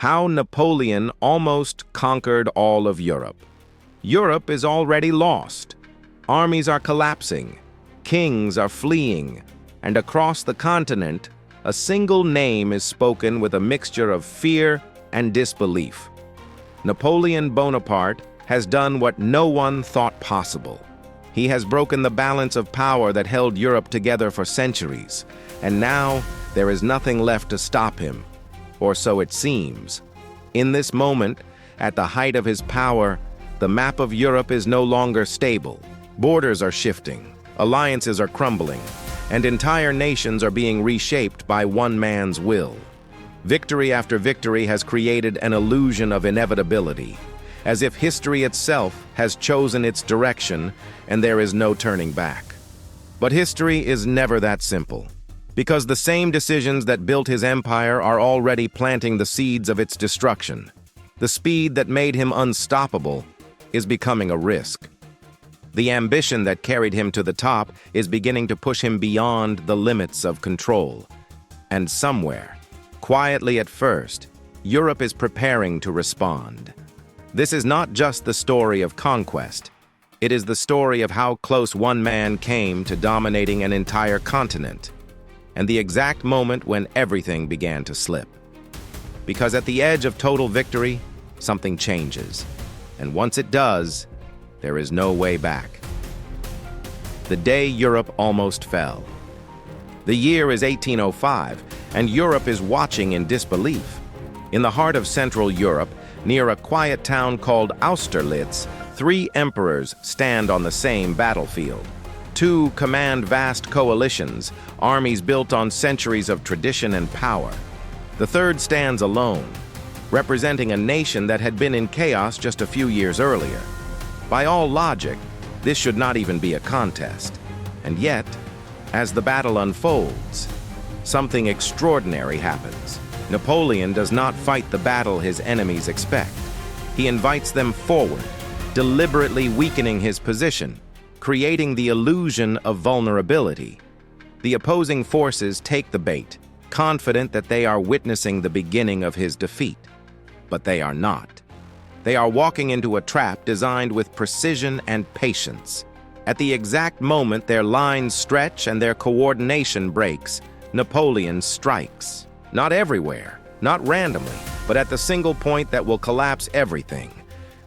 How Napoleon almost conquered all of Europe. Europe is already lost. Armies are collapsing. Kings are fleeing. And across the continent, a single name is spoken with a mixture of fear and disbelief. Napoleon Bonaparte has done what no one thought possible. He has broken the balance of power that held Europe together for centuries, and now there is nothing left to stop him, or so it seems. In this moment, at the height of his power, the map of Europe is no longer stable. Borders are shifting, alliances are crumbling, and entire nations are being reshaped by one man's will. Victory after victory has created an illusion of inevitability, as if history itself has chosen its direction and there is no turning back. But history is never that simple, because the same decisions that built his empire are already planting the seeds of its destruction. The speed that made him unstoppable is becoming a risk. The ambition that carried him to the top is beginning to push him beyond the limits of control. And somewhere, quietly at first, Europe is preparing to respond. This is not just the story of conquest. It is the story of how close one man came to dominating an entire continent, and the exact moment when everything began to slip. Because at the edge of total victory, something changes. And once it does, there is no way back. The day Europe almost fell. The year is 1805, and Europe is watching in disbelief. In the heart of Central Europe, near a quiet town called Austerlitz, three emperors stand on the same battlefield. Two command vast coalitions, armies built on centuries of tradition and power. The third stands alone, representing a nation that had been in chaos just a few years earlier. By all logic, this should not even be a contest. And yet, as the battle unfolds, something extraordinary happens. Napoleon does not fight the battle his enemies expect. He invites them forward, deliberately weakening his position, creating the illusion of vulnerability. The opposing forces take the bait, confident that they are witnessing the beginning of his defeat. But they are not. They are walking into a trap designed with precision and patience. At the exact moment their lines stretch and their coordination breaks, Napoleon strikes. Not everywhere, not randomly, but at the single point that will collapse everything.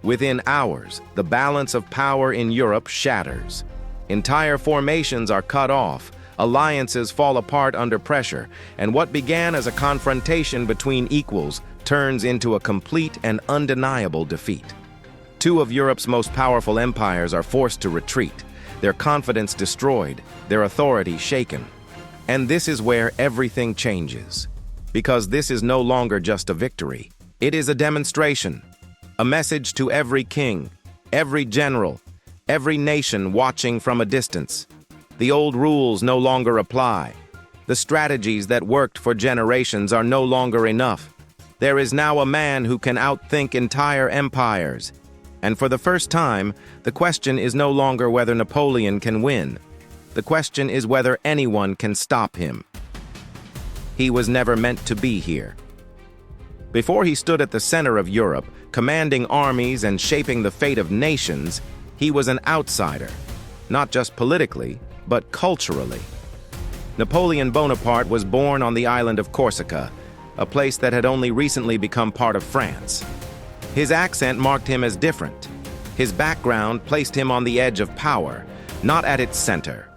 Within hours, the balance of power in Europe shatters. Entire formations are cut off, alliances fall apart under pressure, and what began as a confrontation between equals turns into a complete and undeniable defeat. Two of Europe's most powerful empires are forced to retreat, their confidence destroyed, their authority shaken. And this is where everything changes. Because this is no longer just a victory. It is a demonstration, a message to every king, every general, every nation watching from a distance. The old rules no longer apply. The strategies that worked for generations are no longer enough. There is now a man who can outthink entire empires. And for the first time, the question is no longer whether Napoleon can win. The question is whether anyone can stop him. He was never meant to be here. Before he stood at the center of Europe, commanding armies and shaping the fate of nations, he was an outsider, not just politically, but culturally. Napoleon Bonaparte was born on the island of Corsica, a place that had only recently become part of France. His accent marked him as different. His background placed him on the edge of power, not at its center.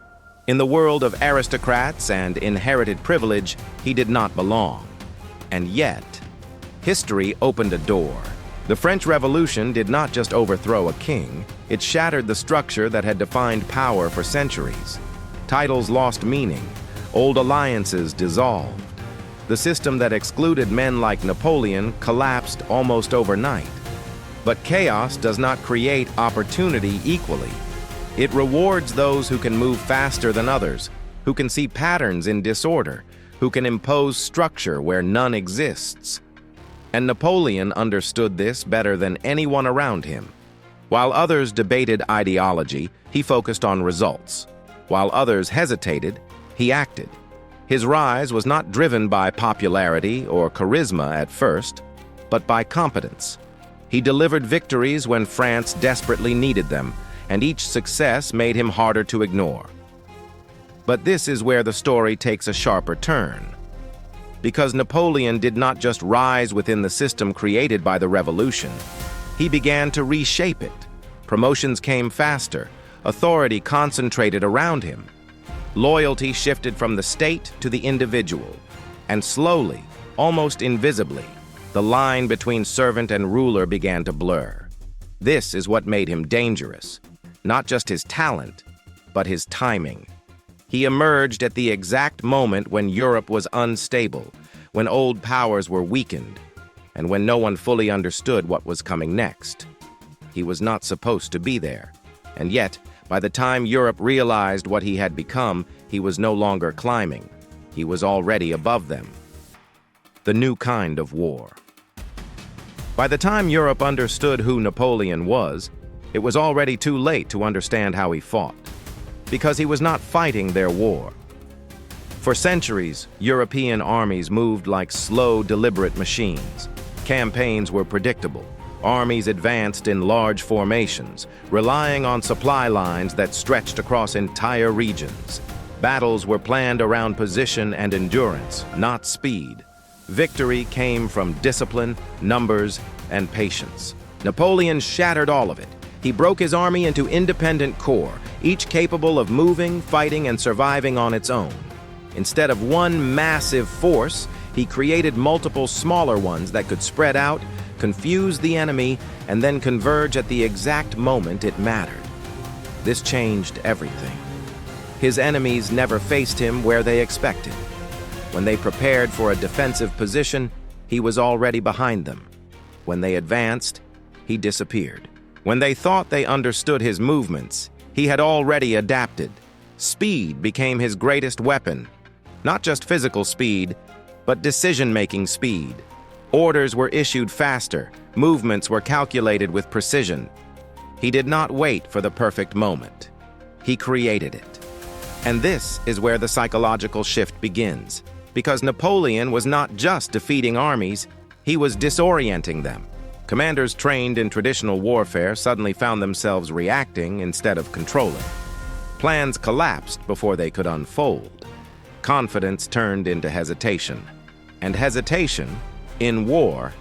In the world of aristocrats and inherited privilege, he did not belong. And yet, history opened a door. The French Revolution did not just overthrow a king, it shattered the structure that had defined power for centuries. Titles lost meaning, old alliances dissolved. The system that excluded men like Napoleon collapsed almost overnight. But chaos does not create opportunity equally. It rewards those who can move faster than others, who can see patterns in disorder, who can impose structure where none exists. And Napoleon understood this better than anyone around him. While others debated ideology, he focused on results. While others hesitated, he acted. His rise was not driven by popularity or charisma at first. but by competence. He delivered victories when France desperately needed them, and each success made him harder to ignore. But this is where the story takes a sharper turn. Because Napoleon did not just rise within the system created by the revolution, he began to reshape it. Promotions came faster, authority concentrated around him. Loyalty shifted from the state to the individual, and slowly, almost invisibly, the line between servant and ruler began to blur. This is what made him dangerous, not just his talent, but his timing. He emerged at the exact moment when Europe was unstable, when old powers were weakened, and when no one fully understood what was coming next. He was not supposed to be there, and yet, by the time Europe realized what he had become, he was no longer climbing. He was already above them. The new kind of war. By the time Europe understood who Napoleon was, it was already too late to understand how he fought, because he was not fighting their war. For centuries, European armies moved like slow, deliberate machines. Campaigns were predictable. Armies advanced in large formations, relying on supply lines that stretched across entire regions. Battles were planned around position and endurance, not speed. Victory came from discipline, numbers, and patience. Napoleon shattered all of it. He broke his army into independent corps, each capable of moving, fighting, and surviving on its own. Instead of one massive force, he created multiple smaller ones that could spread out, confuse the enemy, and then converge at the exact moment it mattered. This changed everything. His enemies never faced him where they expected. When they prepared for a defensive position, he was already behind them. When they advanced, he disappeared. When they thought they understood his movements, he had already adapted. Speed became his greatest weapon. Not just physical speed, but decision-making speed. Orders were issued faster, movements were calculated with precision. He did not wait for the perfect moment. He created it. And this is where the psychological shift begins, because Napoleon was not just defeating armies, he was disorienting them. Commanders trained in traditional warfare suddenly found themselves reacting instead of controlling. Plans collapsed before they could unfold. Confidence turned into hesitation. And hesitation, in war,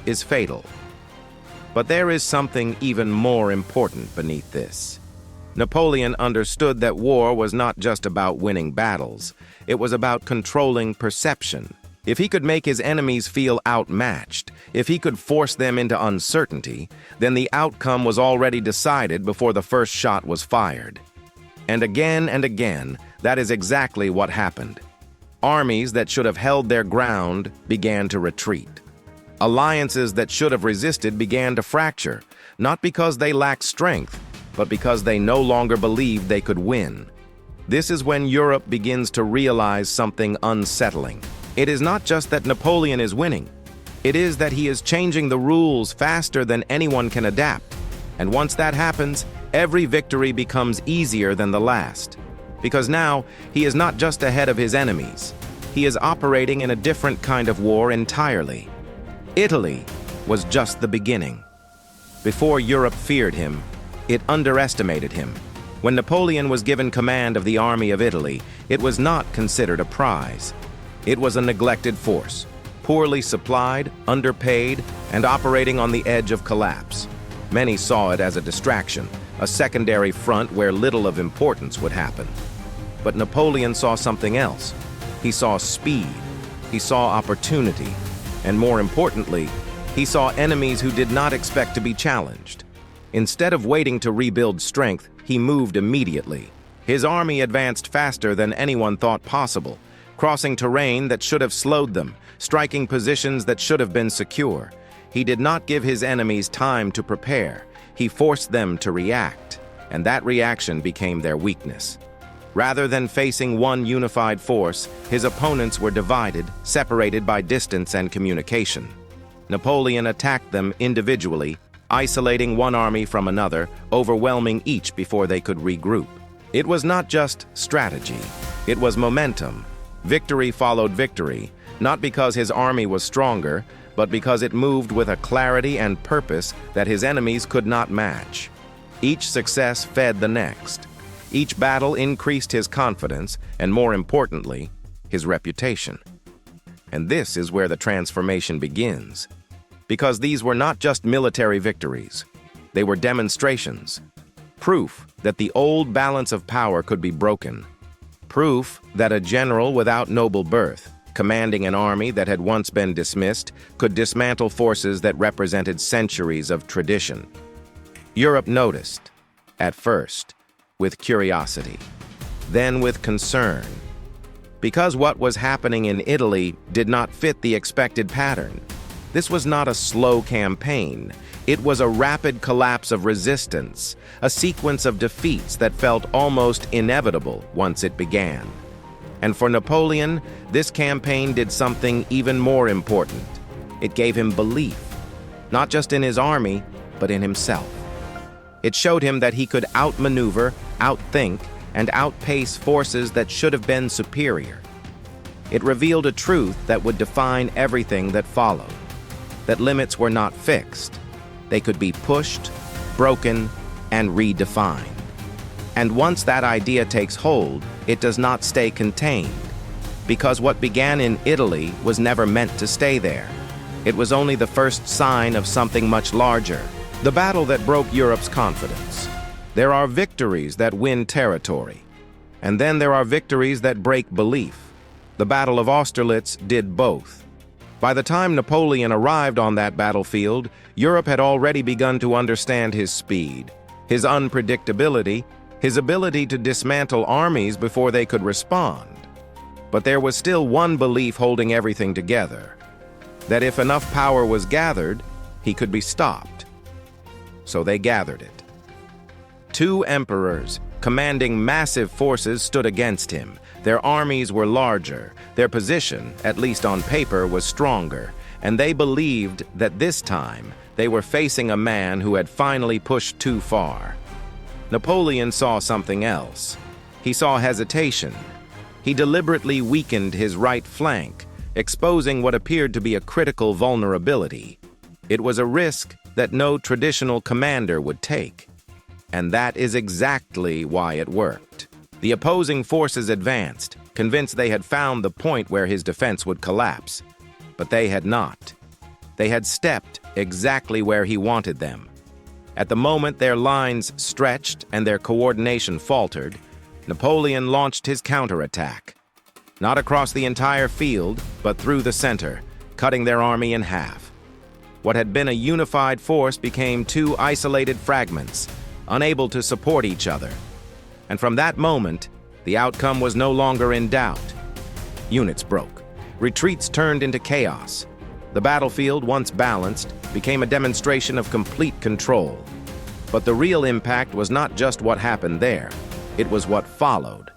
is fatal. But there is something even more important beneath this. Napoleon understood that war was not just about winning battles. It was about controlling perception. If he could make his enemies feel outmatched, if he could force them into uncertainty, then the outcome was already decided before the first shot was fired. And again, that is exactly what happened. Armies that should have held their ground began to retreat. Alliances that should have resisted began to fracture, not because they lacked strength, but because they no longer believed they could win. This is when Europe begins to realize something unsettling. It is not just that Napoleon is winning. It is that he is changing the rules faster than anyone can adapt. And once that happens, every victory becomes easier than the last. Because now, he is not just ahead of his enemies. He is operating in a different kind of war entirely. Italy was just the beginning. Before Europe feared him, it underestimated him. When Napoleon was given command of the army of Italy, it was not considered a prize. It was a neglected force, poorly supplied, underpaid, and operating on the edge of collapse. Many saw it as a distraction, a secondary front where little of importance would happen. But Napoleon saw something else. He saw speed, he saw opportunity, and more importantly, he saw enemies who did not expect to be challenged. Instead of waiting to rebuild strength, he moved immediately. His army advanced faster than anyone thought possible, crossing terrain that should have slowed them, striking positions that should have been secure. He did not give his enemies time to prepare. He forced them to react, and that reaction became their weakness. Rather than facing one unified force, his opponents were divided, separated by distance and communication. Napoleon attacked them individually, isolating one army from another, overwhelming each before they could regroup. It was not just strategy, it was momentum. Victory followed victory, not because his army was stronger, but because it moved with a clarity and purpose that his enemies could not match. Each success fed the next. Each battle increased his confidence, and more importantly, his reputation. And this is where the transformation begins. Because these were not just military victories. They were demonstrations. Proof that the old balance of power could be broken. Proof that a general without noble birth, commanding an army that had once been dismissed, could dismantle forces that represented centuries of tradition. Europe noticed, at first, with curiosity, then with concern. Because what was happening in Italy did not fit the expected pattern. This was not a slow campaign. It was a rapid collapse of resistance, a sequence of defeats that felt almost inevitable once it began. And for Napoleon, this campaign did something even more important. It gave him belief, not just in his army, but in himself. It showed him that he could outmaneuver, outthink, and outpace forces that should have been superior. It revealed a truth that would define everything that followed, that limits were not fixed. They could be pushed, broken, and redefined. And once that idea takes hold, it does not stay contained, because what began in Italy was never meant to stay there. It was only the first sign of something much larger, the battle that broke Europe's confidence. There are victories that win territory, and then there are victories that break belief. The Battle of Austerlitz did both. By the time Napoleon arrived on that battlefield, Europe had already begun to understand his speed, his unpredictability, his ability to dismantle armies before they could respond. But there was still one belief holding everything together, that if enough power was gathered, he could be stopped. So they gathered it. Two emperors, commanding massive forces, stood against him. Their armies were larger, their position, at least on paper, was stronger, and they believed that this time they were facing a man who had finally pushed too far. Napoleon saw something else. He saw hesitation. He deliberately weakened his right flank, exposing what appeared to be a critical vulnerability. It was a risk that no traditional commander would take. And that is exactly why it worked. The opposing forces advanced, convinced they had found the point where his defense would collapse. But they had not. They had stepped exactly where he wanted them. At the moment their lines stretched and their coordination faltered, Napoleon launched his counterattack. Not across the entire field, but through the center, cutting their army in half. What had been a unified force became two isolated fragments, unable to support each other. And from that moment, the outcome was no longer in doubt. Units broke. Retreats turned into chaos. The battlefield, once balanced, became a demonstration of complete control. But the real impact was not just what happened there. It was what followed.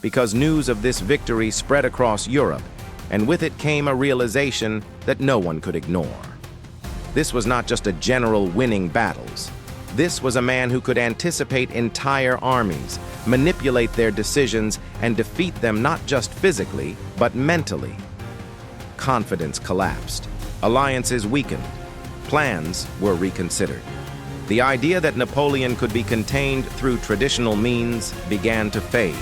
Because news of this victory spread across Europe, and with it came a realization that no one could ignore. This was not just a general winning battles. This was a man who could anticipate entire armies, manipulate their decisions, and defeat them not just physically, but mentally. Confidence collapsed. Alliances weakened. Plans were reconsidered. The idea that Napoleon could be contained through traditional means began to fade.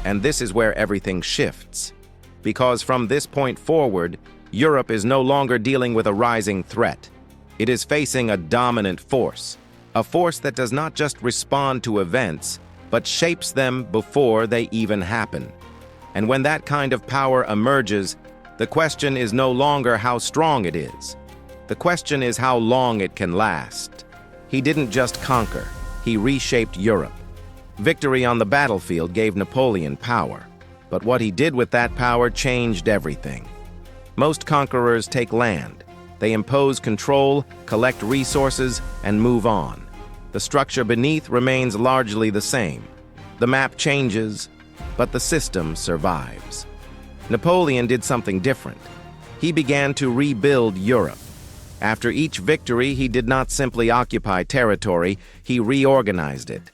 And this is where everything shifts. Because from this point forward, Europe is no longer dealing with a rising threat. It is facing a dominant force. A force that does not just respond to events, but shapes them before they even happen. And when that kind of power emerges, the question is no longer how strong it is. The question is how long it can last. He didn't just conquer, he reshaped Europe. Victory on the battlefield gave Napoleon power, but what he did with that power changed everything. Most conquerors take land. They impose control, collect resources, and move on. The structure beneath remains largely the same. The map changes, but the system survives. Napoleon did something different. He began to rebuild Europe. After each victory, he did not simply occupy territory, he reorganized it.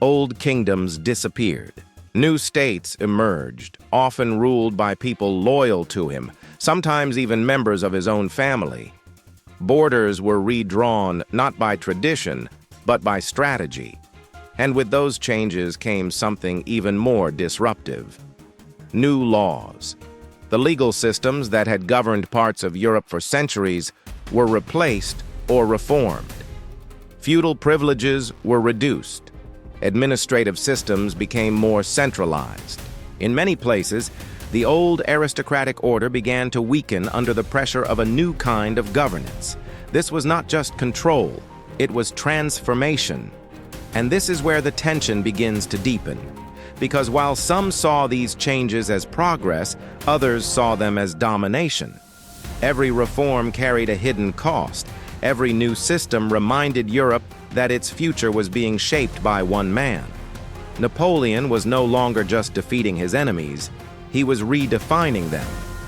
Old kingdoms disappeared. New states emerged, often ruled by people loyal to him, sometimes even members of his own family. Borders were redrawn not by tradition, but by strategy. And with those changes came something even more disruptive: new laws. The legal systems that had governed parts of Europe for centuries were replaced or reformed. Feudal privileges were reduced. Administrative systems became more centralized. In many places, the old aristocratic order began to weaken under the pressure of a new kind of governance. This was not just control, it was transformation. And this is where the tension begins to deepen. Because while some saw these changes as progress, others saw them as domination. Every reform carried a hidden cost. Every new system reminded Europe that its future was being shaped by one man. Napoleon was no longer just defeating his enemies, he was redefining them,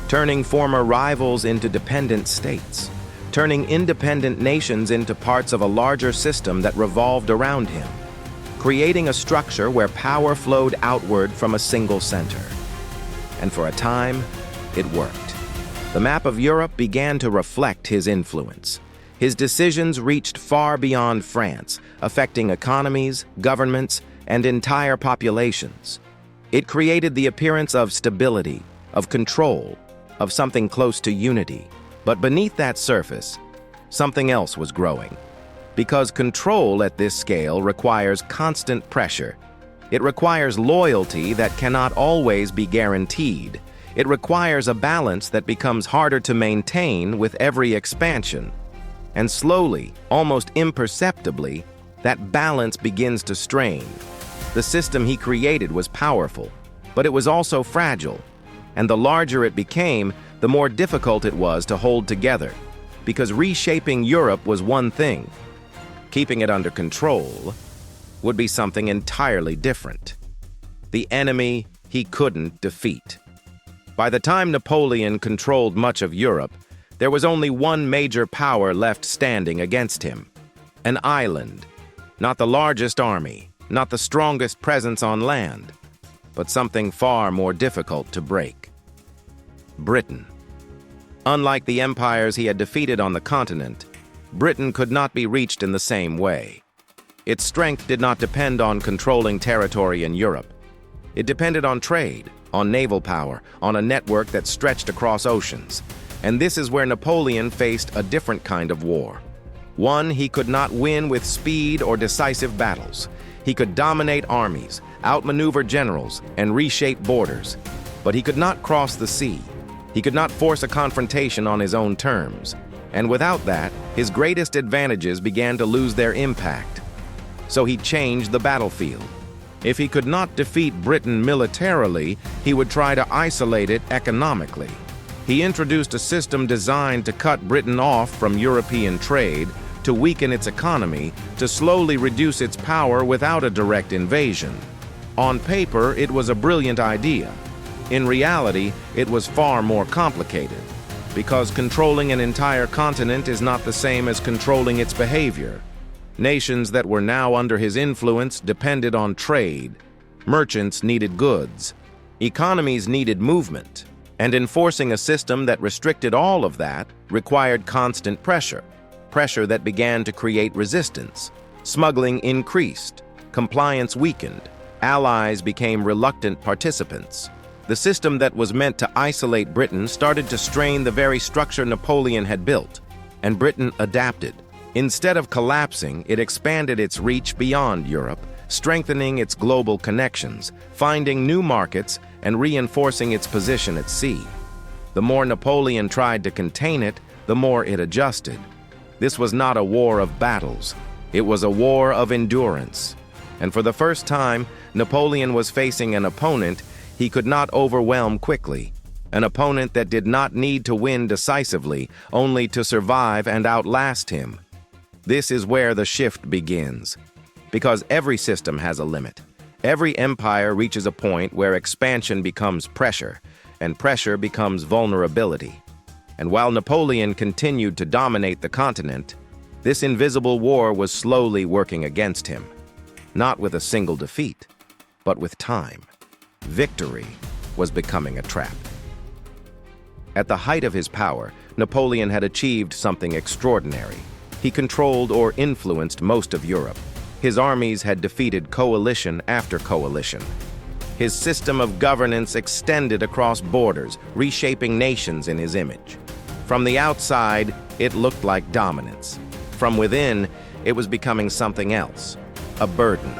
turning former rivals into dependent states, turning independent nations into parts of a larger system that revolved around him, creating a structure where power flowed outward from a single center. And for a time, it worked. The map of Europe began to reflect his influence. His decisions reached far beyond France, affecting economies, governments, and entire populations. It created the appearance of stability, of control, of something close to unity. But beneath that surface, something else was growing. Because control at this scale requires constant pressure. It requires loyalty that cannot always be guaranteed. It requires a balance that becomes harder to maintain with every expansion. And slowly, almost imperceptibly, that balance begins to strain. The system he created was powerful, but it was also fragile. And the larger it became, the more difficult it was to hold together. Because reshaping Europe was one thing. Keeping it under control would be something entirely different. The enemy he couldn't defeat. By the time Napoleon controlled much of Europe, there was only one major power left standing against him. An island. Not the largest army, not the strongest presence on land, but something far more difficult to break. Britain. Unlike the empires he had defeated on the continent, Britain could not be reached in the same way. Its strength did not depend on controlling territory in Europe. It depended on trade, on naval power, on a network that stretched across oceans. And this is where Napoleon faced a different kind of war. One he could not win with speed or decisive battles. He could dominate armies, outmaneuver generals, and reshape borders. But he could not cross the sea. He could not force a confrontation on his own terms. And without that, his greatest advantages began to lose their impact. So he changed the battlefield. If he could not defeat Britain militarily, he would try to isolate it economically. He introduced a system designed to cut Britain off from European trade, to weaken its economy, to slowly reduce its power without a direct invasion. On paper, it was a brilliant idea. In reality, it was far more complicated, because controlling an entire continent is not the same as controlling its behavior. Nations that were now under his influence depended on trade. Merchants needed goods. Economies needed movement. And enforcing a system that restricted all of that required constant pressure. Pressure that began to create resistance. Smuggling increased. Compliance weakened. Allies became reluctant participants. The system that was meant to isolate Britain started to strain the very structure Napoleon had built, and Britain adapted. Instead of collapsing, it expanded its reach beyond Europe, strengthening its global connections, finding new markets, and reinforcing its position at sea. The more Napoleon tried to contain it, the more it adjusted. This was not a war of battles. It was a war of endurance. And for the first time, Napoleon was facing an opponent he could not overwhelm quickly, an opponent that did not need to win decisively, only to survive and outlast him. This is where the shift begins, because every system has a limit. Every empire reaches a point where expansion becomes pressure, and pressure becomes vulnerability. And while Napoleon continued to dominate the continent, this invisible war was slowly working against him, not with a single defeat, but with time. Victory was becoming a trap. At the height of his power, Napoleon had achieved something extraordinary. He controlled or influenced most of Europe. His armies had defeated coalition after coalition. His system of governance extended across borders, reshaping nations in his image. From the outside, it looked like dominance. From within, it was becoming something else, a burden.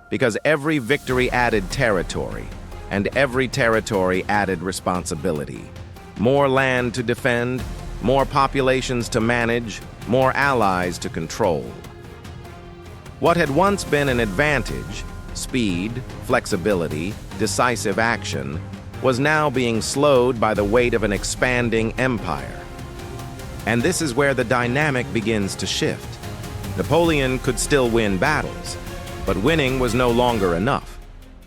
Because every victory added territory, and every territory added responsibility. More land to defend, more populations to manage, more allies to control. What had once been an advantage, speed, flexibility, decisive action, was now being slowed by the weight of an expanding empire. And this is where the dynamic begins to shift. Napoleon could still win battles, but winning was no longer enough.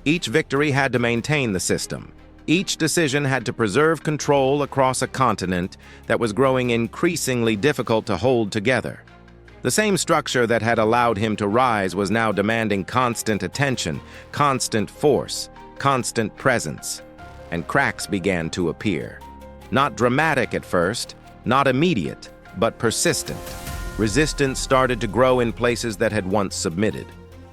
Each victory had to maintain the system. Each decision had to preserve control across a continent that was growing increasingly difficult to hold together. The same structure that had allowed him to rise was now demanding constant attention, constant force, constant presence, and cracks began to appear. Not dramatic at first, not immediate, but persistent. Resistance started to grow in places that had once submitted.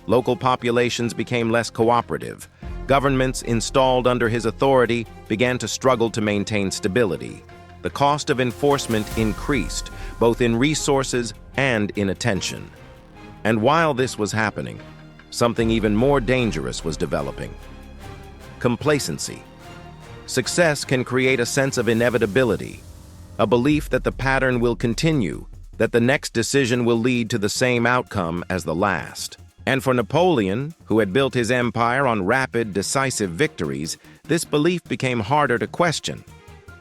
Local populations became less cooperative. Governments installed under his authority began to struggle to maintain stability. The cost of enforcement increased, both in resources and in attention. And while this was happening, something even more dangerous was developing. Complacency. Success can create a sense of inevitability, a belief that the pattern will continue, that the next decision will lead to the same outcome as the last. And for Napoleon, who had built his empire on rapid, decisive victories, this belief became harder to question.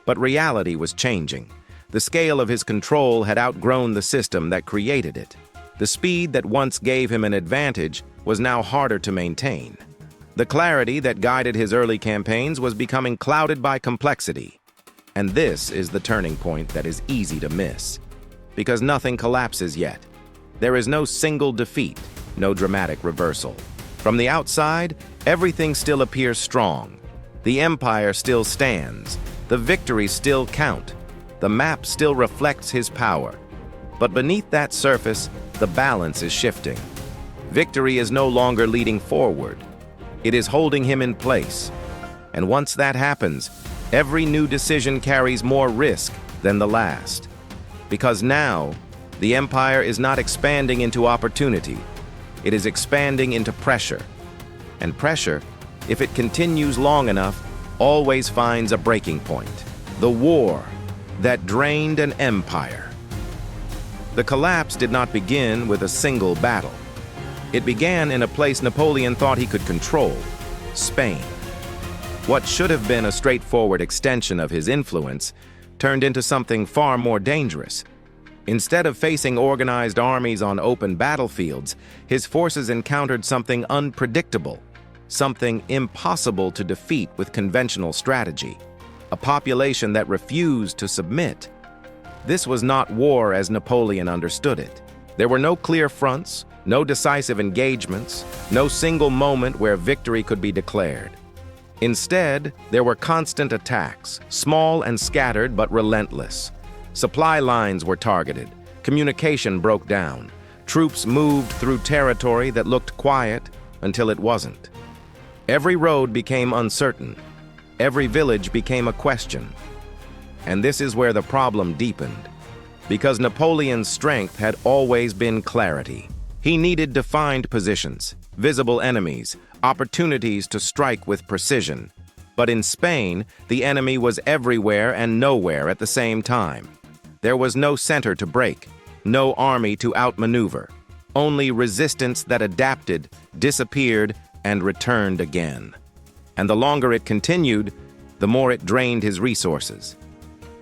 But reality was changing. The scale of his control had outgrown the system that created it. The speed that once gave him an advantage was now harder to maintain. The clarity that guided his early campaigns was becoming clouded by complexity. And this is the turning point that is easy to miss. Because nothing collapses yet. There is no single defeat, no dramatic reversal. From the outside, everything still appears strong. The empire still stands. The victories still count. The map still reflects his power. But beneath that surface, the balance is shifting. Victory is no longer leading forward. It is holding him in place. And once that happens, every new decision carries more risk than the last. Because now, the empire is not expanding into opportunity. It is expanding into pressure. And pressure, if it continues long enough, always finds a breaking point. The war that drained an empire. The collapse did not begin with a single battle. It began in a place Napoleon thought he could control, Spain. What should have been a straightforward extension of his influence turned into something far more dangerous. Instead of facing organized armies on open battlefields, his forces encountered something unpredictable, something impossible to defeat with conventional strategy, a population that refused to submit. This was not war as Napoleon understood it. There were no clear fronts, no decisive engagements, no single moment where victory could be declared. Instead, there were constant attacks, small and scattered but relentless. Supply lines were targeted, communication broke down, troops moved through territory that looked quiet until it wasn't. Every road became uncertain, every village became a question. And this is where the problem deepened. Because Napoleon's strength had always been clarity. He needed defined positions, visible enemies, opportunities to strike with precision. But in Spain, the enemy was everywhere and nowhere at the same time. There was no center to break, no army to outmaneuver, only resistance that adapted, disappeared, and returned again. And the longer it continued, the more it drained his resources.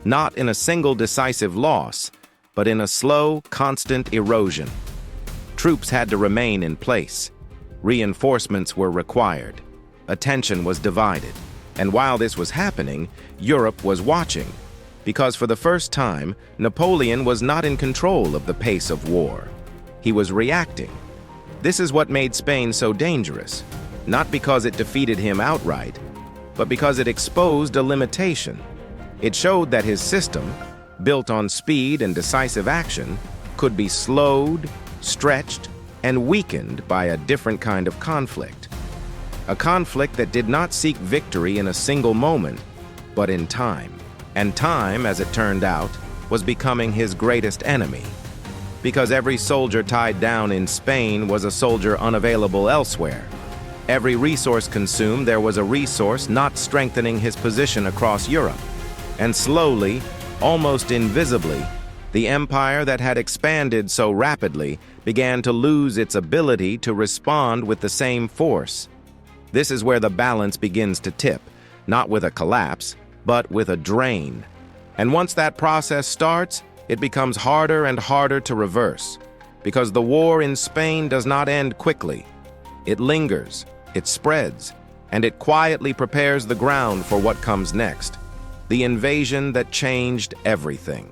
Not in a single decisive loss, but in a slow, constant erosion. Troops had to remain in place. Reinforcements were required. Attention was divided. And while this was happening, Europe was watching. Because for the first time, Napoleon was not in control of the pace of war. He was reacting. This is what made Spain so dangerous, not because it defeated him outright, but because it exposed a limitation. It showed that his system, built on speed and decisive action, could be slowed, stretched, and weakened by a different kind of conflict. A conflict that did not seek victory in a single moment, but in time. And time, as it turned out, was becoming his greatest enemy. Because every soldier tied down in Spain was a soldier unavailable elsewhere. Every resource consumed, there was a resource not strengthening his position across Europe. And slowly, almost invisibly, the empire that had expanded so rapidly began to lose its ability to respond with the same force. This is where the balance begins to tip, not with a collapse, but with a drain. And once that process starts, it becomes harder and harder to reverse, because the war in Spain does not end quickly. It lingers, it spreads, and it quietly prepares the ground for what comes next, the invasion that changed everything.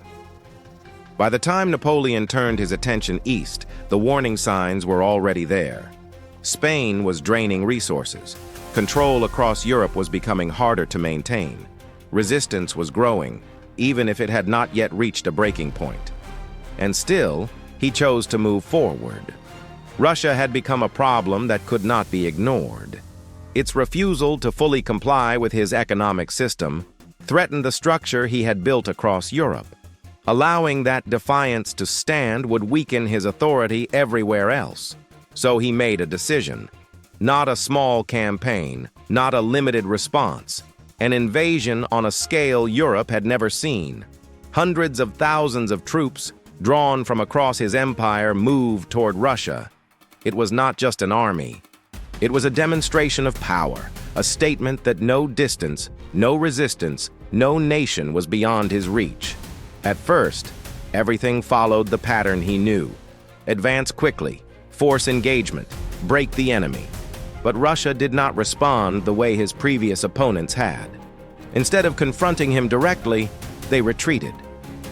By the time Napoleon turned his attention east, the warning signs were already there. Spain was draining resources. Control across Europe was becoming harder to maintain. Resistance was growing, even if it had not yet reached a breaking point. And still, he chose to move forward. Russia had become a problem that could not be ignored. Its refusal to fully comply with his economic system threatened the structure he had built across Europe. Allowing that defiance to stand would weaken his authority everywhere else. So he made a decision. Not a small campaign, not a limited response. An invasion on a scale Europe had never seen. Hundreds of thousands of troops, drawn from across his empire, moved toward Russia. It was not just an army. It was a demonstration of power, a statement that no distance, no resistance, no nation was beyond his reach. At first, everything followed the pattern he knew. Advance quickly, force engagement, break the enemy. But Russia did not respond the way his previous opponents had. Instead of confronting him directly, they retreated.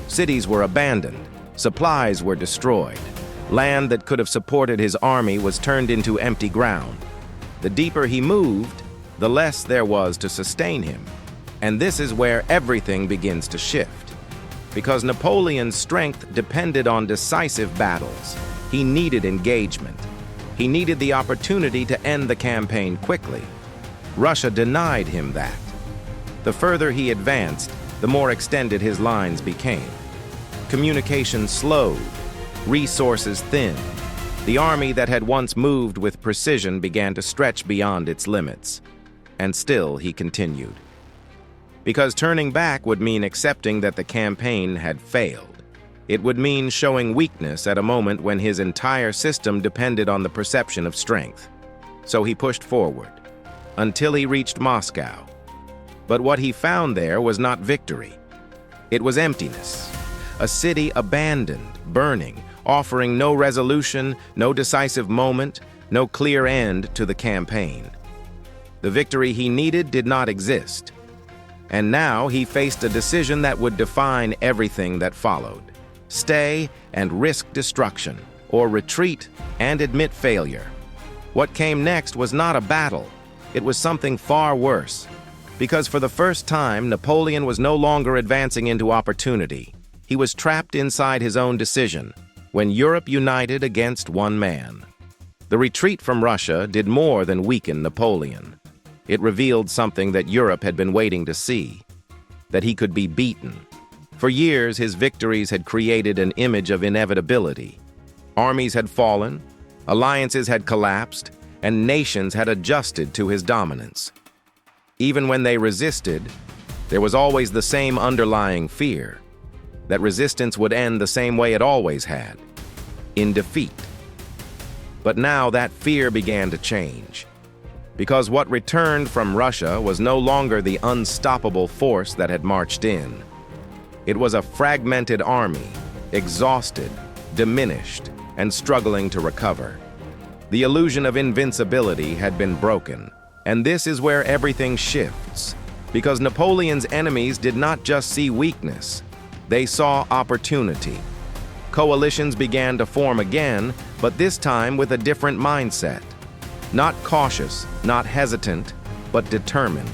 Cities were abandoned, supplies were destroyed. Land that could have supported his army was turned into empty ground. The deeper he moved, the less there was to sustain him. And this is where everything begins to shift. Because Napoleon's strength depended on decisive battles, he needed engagement. He needed the opportunity to end the campaign quickly. Russia denied him that. The further he advanced, the more extended his lines became. Communication slowed, resources thinned. The army that had once moved with precision began to stretch beyond its limits. And still he continued. Because turning back would mean accepting that the campaign had failed. It would mean showing weakness at a moment when his entire system depended on the perception of strength. So he pushed forward, until he reached Moscow. But what he found there was not victory. It was emptiness. A city abandoned, burning, offering no resolution, no decisive moment, no clear end to the campaign. The victory he needed did not exist. And now he faced a decision that would define everything that followed. Stay and risk destruction, or retreat and admit failure. What came next was not a battle. It was something far worse. Because for the first time, Napoleon was no longer advancing into opportunity. He was trapped inside his own decision, when Europe united against one man. The retreat from Russia did more than weaken Napoleon. It revealed something that Europe had been waiting to see, that he could be beaten. For years, his victories had created an image of inevitability. Armies had fallen, alliances had collapsed, and nations had adjusted to his dominance. Even when they resisted, there was always the same underlying fear, that resistance would end the same way it always had, in defeat. But now that fear began to change. Because what returned from Russia was no longer the unstoppable force that had marched in. It was a fragmented army, exhausted, diminished, and struggling to recover. The illusion of invincibility had been broken, and this is where everything shifts. Because Napoleon's enemies did not just see weakness, they saw opportunity. Coalitions began to form again, but this time with a different mindset. Not cautious, not hesitant, but determined.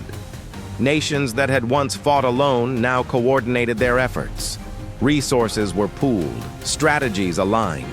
Nations that had once fought alone now coordinated their efforts. Resources were pooled, strategies aligned.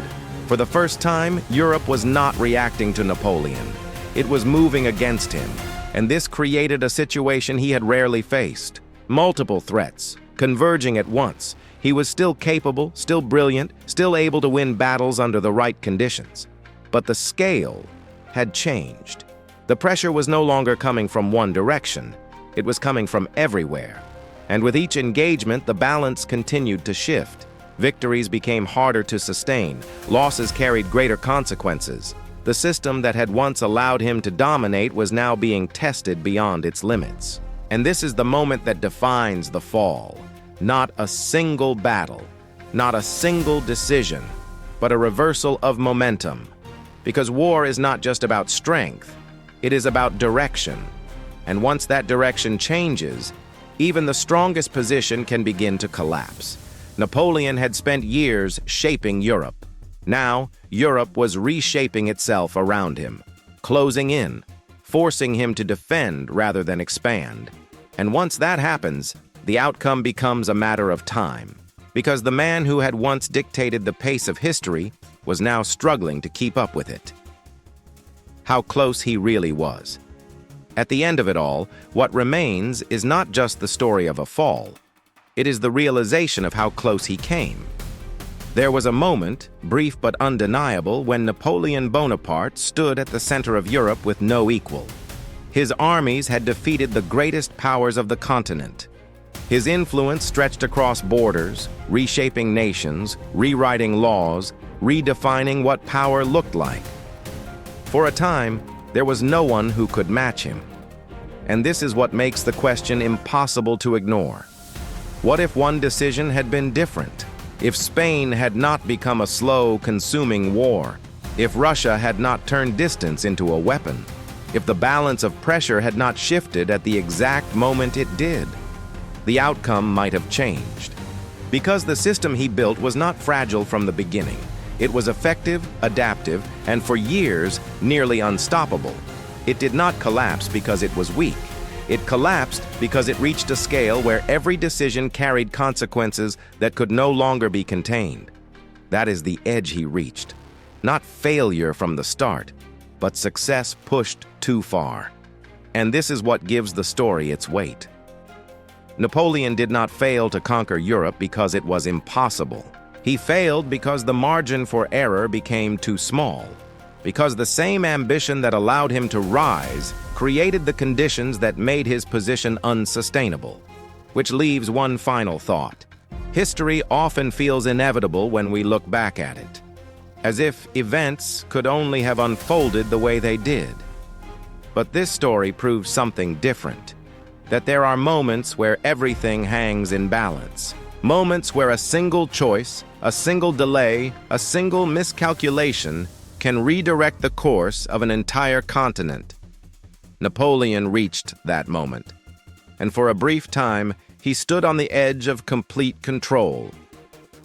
For the first time, Europe was not reacting to Napoleon. It was moving against him, and this created a situation he had rarely faced. Multiple threats, converging at once. He was still capable, still brilliant, still able to win battles under the right conditions. But the scale had changed. The pressure was no longer coming from one direction. It was coming from everywhere. And with each engagement, the balance continued to shift. Victories became harder to sustain. Losses carried greater consequences. The system that had once allowed him to dominate was now being tested beyond its limits. And this is the moment that defines the fall. Not a single battle, not a single decision, but a reversal of momentum. Because war is not just about strength, it is about direction. And once that direction changes, even the strongest position can begin to collapse. Napoleon had spent years shaping Europe. Now, Europe was reshaping itself around him, closing in, forcing him to defend rather than expand. And once that happens, the outcome becomes a matter of time, because the man who had once dictated the pace of history was now struggling to keep up with it. How close he really was. At the end of it all, what remains is not just the story of a fall. It is the realization of how close he came. There was a moment, brief but undeniable, when Napoleon Bonaparte stood at the center of Europe with no equal. His armies had defeated the greatest powers of the continent. His influence stretched across borders, reshaping nations, rewriting laws, redefining what power looked like. For a time, there was no one who could match him. And this is what makes the question impossible to ignore. What if one decision had been different? If Spain had not become a slow, consuming war? If Russia had not turned distance into a weapon? If the balance of pressure had not shifted at the exact moment it did? The outcome might have changed. Because the system he built was not fragile from the beginning. It was effective, adaptive, and for years, nearly unstoppable. It did not collapse because it was weak. It collapsed because it reached a scale where every decision carried consequences that could no longer be contained. That is the edge he reached. Not failure from the start, but success pushed too far. And this is what gives the story its weight. Napoleon did not fail to conquer Europe because it was impossible. He failed because the margin for error became too small. Because the same ambition that allowed him to rise created the conditions that made his position unsustainable. Which leaves one final thought. History often feels inevitable when we look back at it, as if events could only have unfolded the way they did. But this story proves something different. That there are moments where everything hangs in balance. Moments where a single choice, a single delay, a single miscalculation can redirect the course of an entire continent. Napoleon reached that moment. And for a brief time, he stood on the edge of complete control.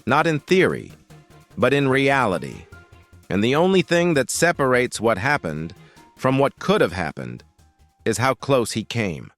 Not in theory, but in reality. And the only thing that separates what happened from what could have happened is how close he came.